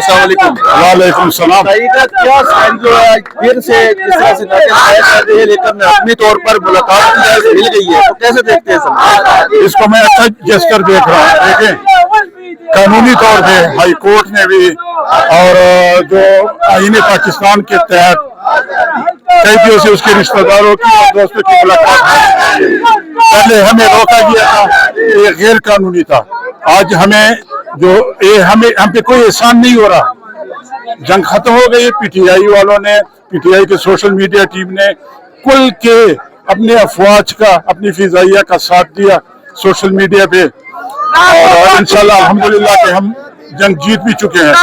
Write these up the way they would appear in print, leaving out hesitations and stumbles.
अस्सलाम वालेकुम। वालेकुम सलाम। क्या जो है फिर से जिस तरह से लेकिन अपनी तौर पर मुलाकात मिल गई है, तो कैसे देखते हैं सब? इसको मैं अच्छा जेस्टर देख रहा हूँ। देखें, कानूनी तौर पे हाई कोर्ट ने भी और जो आईन पाकिस्तान के तहत कैदियों से उसके रिश्तेदारों की और दोस्तों की मुलाकात, पहले हमें रोका गया था, ये गैर कानूनी था। आज हमें जो ये हम पे कोई एहसान नहीं हो रहा। जंग खत्म हो गई। पीटीआई वालों ने, पीटीआई के सोशल मीडिया टीम ने कुल के अपने अफवाज का, अपनी फिजाइया का साथ दिया सोशल मीडिया पे, और इंशाल्लाह अल्हम्दुलिल्लाह कि हम जंग जीत भी चुके हैं।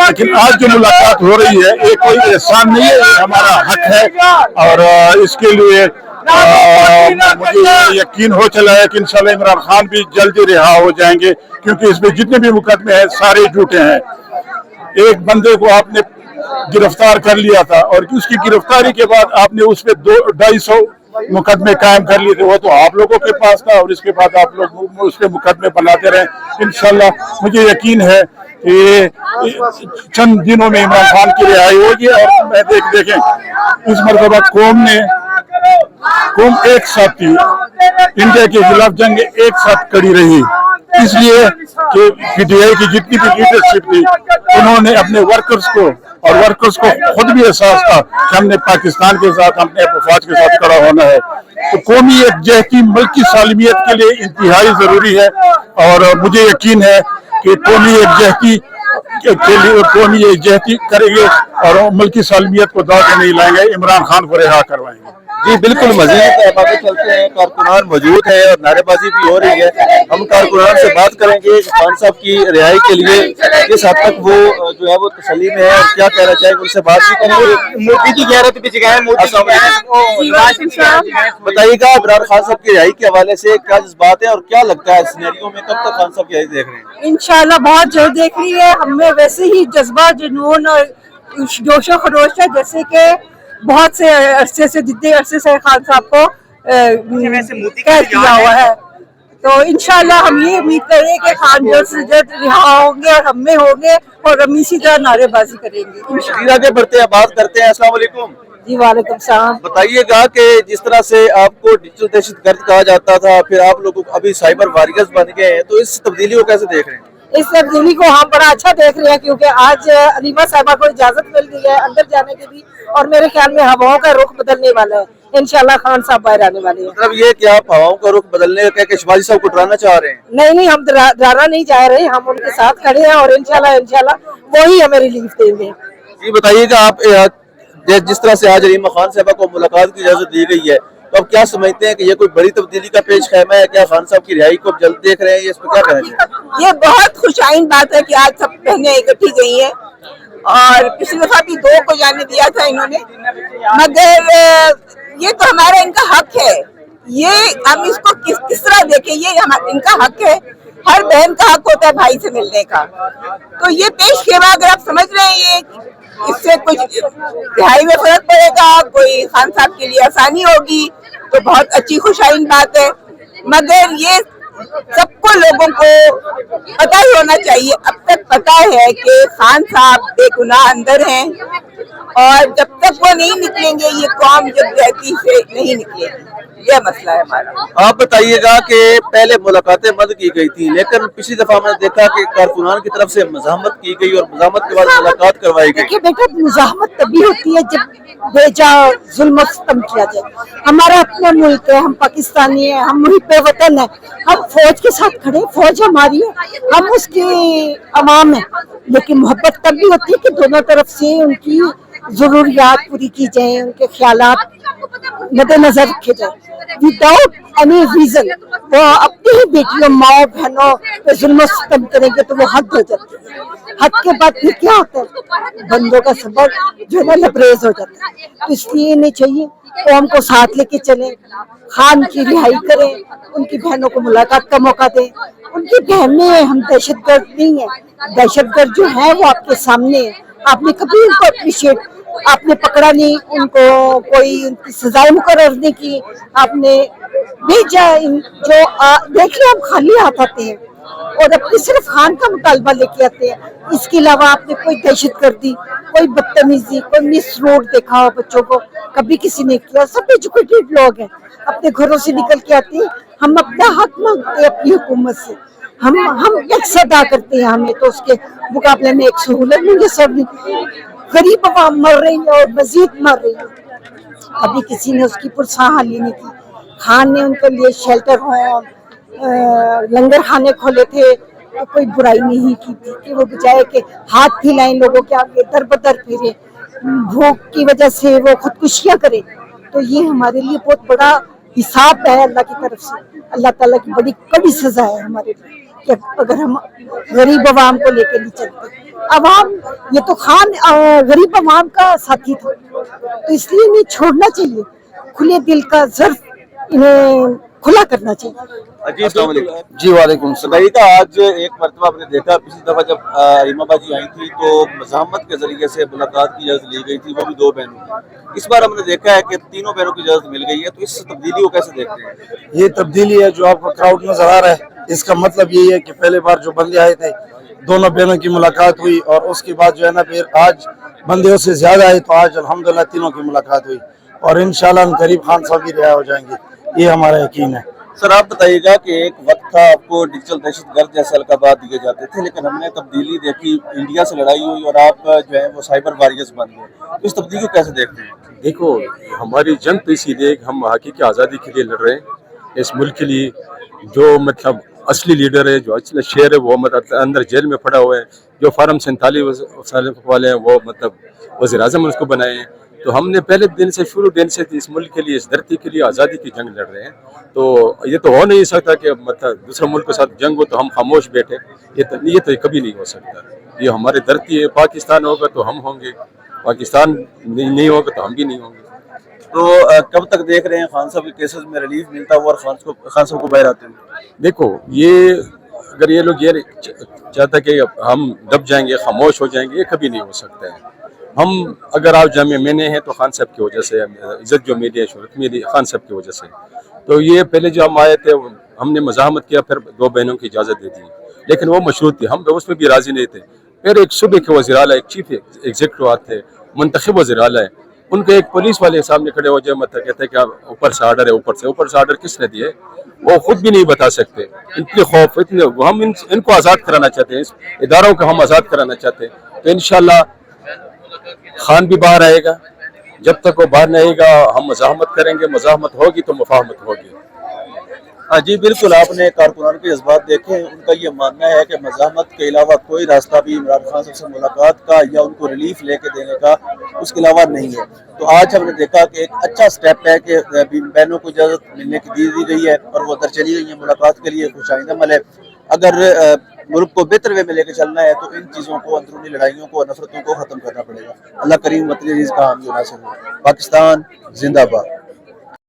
लेकिन आज जो मुलाकात हो रही है ये कोई एहसान नहीं है, ये हमारा हक है। और इसके लिए मुझे यकीन हो चला है कि इंशाल्लाह इमरान खान भी जल्दी रिहा हो जाएंगे, क्योंकि इसमें जितने भी मुकदमे हैं सारे झूठे हैं। एक बंदे को आपने गिरफ्तार कर लिया था और उसकी गिरफ्तारी के बाद आपने उस पर 250 मुकदमे कायम कर लिए थे, वो तो आप लोगों के पास था, और इसके बाद आप लोग उस पर मुकदमे बनाते रहे। इंशाल्लाह मुझे यकीन है कि चंद दिनों में इमरान खान की रिहाई होगी। और मैं देखें इस मरतबा कौम एक साथ थी, इंडिया के खिलाफ जंग एक साथ कड़ी रही, इसलिए कि पीटीआई की जितनी भी लीडरशिप थी उन्होंने अपने वर्कर्स को खुद भी एहसास था कि हमने पाकिस्तान के साथ, हमने अफवाज के साथ खड़ा होना है। तो कौमी एकजहती मुल्क की सालमियत के लिए इंतहाई जरूरी है, और मुझे यकीन है कि कौमी एकजहती करेंगे और मुल्क की सालमियत को दाव नहीं लाएंगे, इमरान खान को रिहा करवाएंगे। जी बिल्कुल, मजीद बातें चलते हैं। कारकुनान मौजूद है और नारेबाजी भी हो रही है। हम कारकुनान से बात करेंगे खान साहब की रिहाई के लिए किस हद तक वो जो है वो तसल्ली में है और क्या कहना चाहेंगे, उनसे बात भी करेंगे। मोदी की गैरत भी जगह है। बताइएगा इमरान खान साहब की रिहाई के हवाले से क्या जज्बात है और क्या लगता है सिनेरियो में कब तक खान साहब की रिहाई देख रहे हैं? इंशाल्लाह बहुत जल्द देख रही है। हमें वैसे ही जज्बा, जुनून और जोशो खरोश है, जैसे कि बहुत से अरसे से, जितने अरसे से खान साहब को कैद किया हुआ है। तो इंशाल्लाह हम ये उम्मीद करें कि खान जल्द से जल्द रिहा होंगे और हम में होंगे और हम इसी तरह नारेबाजी करेंगे। आगे बढ़ते हैं, बात करते हैं। अस्सलाम वालेकुम। जी वालेकुम सलाम। बताइएगा कि जिस तरह से आपको डिजिटल दहशतगर्द कहा जाता था, फिर आप लोग अभी साइबर वॉरियर्स बन गए हैं, तो इस तब्दीली को कैसे देख रहे हैं? इस तब्दीली को हम बड़ा अच्छा देख रहे हैं, क्योंकि आज अलीमा साहिबा को इजाजत मिल गई है अंदर जाने की भी, और मेरे ख्याल में हवाओं का रुख बदलने वाला है। इंशाल्लाह खान साहब बाहर आने वाले हैं। मतलब ये क्या आप हवाओं का रुख बदलने का शहबाजी साहब को डराना चाह रहे हैं? नहीं, हम डराना नहीं चाह रहे, हम उनके साथ खड़े हैं और इंशाल्लाह वही हमें रिलीफ देंगे। जी बताइएगा, आप जिस तरह से आज अलीमा खान साहबा को मुलाकात की इजाजत दी गई है, तो आप क्या समझते हैं कि ये कोई बड़ी तब्दीली का पेश खैमा है? क्या खान साहब की रिहाई को जल्द देख रहे हैं? ये इस पर क्या कहना चाहिए? ये बहुत खुशाइन बात है कि आज सब बहनें इकट्ठी गई हैं, और पिछली दफा भी 2 को जाने दिया था इन्होंने, मगर ये तो हमारा इनका हक है। ये हम इसको किस तरह देखें, ये इनका हक है। हर बहन का हक होता है भाई से मिलने का। तो ये पेश खेमा अगर आप समझ रहे हैं, ये इससे कुछ रिहाई में फर्क पड़ेगा, कोई खान साहब के लिए आसानी होगी, तो बहुत अच्छी खुशाइन बात है। मगर ये सबको लोगों को पता ही होना चाहिए, अब तक पता है कि खान साहब बेगुनाह अंदर हैं, और जब तक वो नहीं निकलेंगे ये कौम यकजहती से नहीं निकलेगी। यह मसला है हमारा। आप बताइएगा कि पहले मुलाकातें बंद की गई थी, लेकिन पिछली दफा मैंने देखा कि कारकुनान की तरफ से मज़ाहमत की गई और मज़ाहमत के बाद मुलाकात करवाई गई। देखिए बेटा, मज़ाहमत तभी होती है जब बेजा जुल्म सितम किया जाए। हमारा अपना मुल्क है, हम पाकिस्तानी हैं, हम मुहिब्बे वतन है, हम फौज के साथ खड़े, फौज हमारी है, हम उसकी अवाम है। लेकिन मोहब्बत तब भी होती है कि दोनों तरफ से उनकी जरूरियात पूरी की जाए, उनके ख्यालात मद्देनजर रखे जाए विदाउट एनी रीजन। वो अपनी ही बेटियों, माओ बहनों पे जुल्म सितम करेंगे तो वो हद हो जाती है। हद के बाद फिर क्या होता है, बंदों का सबर जो है ना लबरेज हो जाता है। तो इसलिए नहीं चाहिए, कौम को साथ लेके चले, खान की रिहाई करें, उनकी बहनों को मुलाकात का मौका दें। उनकी बहनें, हम दहशतगर्द नहीं है, दहशतगर्द जो है वो आपके सामने है। आपने कभी उनको अप्रिशिएट, आपने पकड़ा नहीं उनको, कोई उनकी सजाएं मुकर्रर नहीं की, आपने भेजा। जो देखिए, हम खाली हाथ आते हैं, اور اپنے صرف خان کا مطالبہ لے کے آتے ہیں. اس کے علاوہ آپ نے کوئی دہشت گردی, کوئی بدتمیزی, کوئی مس روڈ دیکھا ہو بچوں کو, کبھی کسی نے کیا. سب ایجوکیٹڈ لوگ ہیں, اپنے گھروں سے نکل کے آتے ہیں. ہم اپنا حق مانگتے ہیں اپنی حکومت سے, ہم ٹیکس ادا کرتے ہیں, ہمیں تو اس کے مقابلے میں ایک سہولت میسر نہیں. غریب عوام مر رہی ہے اور مزید مر رہی ہے. ابھی کسی نے اس کی پرساں حالی نہیں کی. خان نے ان کے لیے شیلٹر ہوم, لنگر خانے کھولے تھے, کوئی برائی نہیں کی تھی کہ وہ بجائے کہ ہاتھ پھیلائیں لوگوں کے آگے, در بدر پھرے, بھوک کی وجہ سے وہ خودکشیاں کرے. تو یہ ہمارے لیے بہت بڑا حساب ہے اللہ کی طرف سے. اللہ تعالیٰ کی بڑی کڑی سزا ہے ہمارے لیے کہ اگر ہم غریب عوام کو لے کے نہیں چلتے. عوام, یہ تو خان غریب عوام کا ساتھی تھا, تو اس لیے انہیں چھوڑنا چاہیے. کھلے دل کا ظرف انہیں کھلا کرنا چاہیے. جی السلام علیکم. جی وعلیکم السلام. بتائیے تھا آج ایک مرتبہ آپ نے دیکھا, پچھلی دفعہ جب ریما باجی آئی تھی تو مزاحمت کے ذریعے سے ملاقات کی اجازت لی گئی تھی, وہ بھی 2 بہنوں کی. اس بار ہم نے دیکھا ہے کہ 3 بہنوں کی اجازت مل گئی ہے, تو اس تبدیلی کو کیسے دیکھتے ہیں؟ یہ تبدیلی ہے جو آپ کو کراؤڈ نظر آ رہا ہے, اس کا مطلب یہی ہے کہ پہلے بار جو بندے آئے تھے دونوں بہنوں کی ملاقات ہوئی, اور اس کے بعد جو ہے نا پھر آج بندیوں سے زیادہ آئے, تو آج الحمدللہ تینوں کی ملاقات ہوئی, اور انشاءاللہ ان قریب خان صاحب بھی رہا ہو جائیں گے, یہ ہمارا یقین ہے. سر آپ بتائیے گا کہ ایک وقت تھا آپ کو ڈیجیٹل دہشت گرد جیسے القابات دیے جاتے تھے, لیکن ہم نے تبدیلی دیکھی, انڈیا سے لڑائی ہوئی اور آپ جو ہے وہ سائبر واریئرز بن گئے. تو اس تبدیلی کو کیسے دیکھتے ہیں؟ دیکھو, ہماری جنگ تو اسی لیے ہم حقیقی آزادی کے لیے لڑ رہے ہیں اس ملک کے لیے. جو مطلب اصلی لیڈر ہے, جو اصلی شیر ہے, وہ مطلب اندر جیل میں پڑا ہوا ہے. جو فارم 47 والے ہیں وہ مطلب وزیر اعظم اس کو بنائے ہیں. تو ہم نے پہلے دن سے, شروع دن سے اس ملک کے لیے, اس دھرتی کے لیے آزادی کی جنگ لڑ رہے ہیں. تو یہ تو ہو نہیں سکتا کہ مطلب دوسرے ملک کے ساتھ جنگ ہو تو ہم خاموش بیٹھے, یہ تو کبھی نہیں ہو سکتا. یہ ہماری دھرتی ہے, پاکستان ہوگا تو ہم ہوں گے, پاکستان نہیں ہوگا تو ہم بھی نہیں ہوں گے. تو کب تک دیکھ رہے ہیں خان صاحب کے کیسز میں ریلیف ملتا ہوا اور خان صاحب کو باہر آتے ہیں؟ دیکھو, یہ اگر یہ لوگ یہ چاہتا کہ ہم دب جائیں گے, خاموش ہو جائیں گے, یہ کبھی نہیں ہو سکتا ہے. ہم اگر آپ جامعہ میں نے ہیں تو خان صاحب کی وجہ سے, عزت جو میری ہے, شہرت میری خان صاحب کی وجہ سے. تو یہ پہلے جو ہم آئے تھے ہم نے مزاحمت کیا, پھر 2 بہنوں کی اجازت دے دی, لیکن وہ مشروط تھی, ہم اس میں بھی راضی نہیں تھے. پھر ایک صوبے کے وزیر اعلیٰ, ایک چیف ایگزیکٹو تھے, منتخب وزیر اعلیٰ ہے, ان کے ایک پولیس والے سامنے کھڑے ہو جائے مطلب کہتے ہیں کہ اوپر سے آرڈر ہے, اوپر سے آرڈر کس نے دیے, وہ خود بھی نہیں بتا سکتے. اتنے خوف, اتنے ہم ان کو آزاد کرانا چاہتے ہیں, اس اداروں کو ہم آزاد کرانا چاہتے ہیں. تو انشاءاللہ خان بھی باہر آئے گا. جب تک وہ باہر نہیں آئے گا ہم مزاحمت کریں گے, مزاحمت ہوگی تو مفاہمت ہوگی. ہاں جی بالکل, آپ نے کارکنان کے جذبات دیکھے ہیں. ان کا یہ ماننا ہے کہ مزاحمت کے علاوہ کوئی راستہ بھی عمران خان صاحب سے ملاقات کا یا ان کو ریلیف لے کے دینے کا اس کے علاوہ نہیں ہے. تو آج ہم نے دیکھا کہ ایک اچھا سٹیپ ہے کہ بہنوں کو اجازت ملنے کی دی گئی ہے اور وہ ادھر چلی گئی ہیں ملاقات کے لیے. خوش آئندہ عمل ہے. اگر ملک کو بہتر وے میں لے کے چلنا ہے تو ان چیزوں کو, اندرونی لڑائیوں کو, نفرتوں کو ختم کرنا پڑے گا. اللہ کریم وطن عزیز کا حامی و ناصر ہو. پاکستان زندہ باد.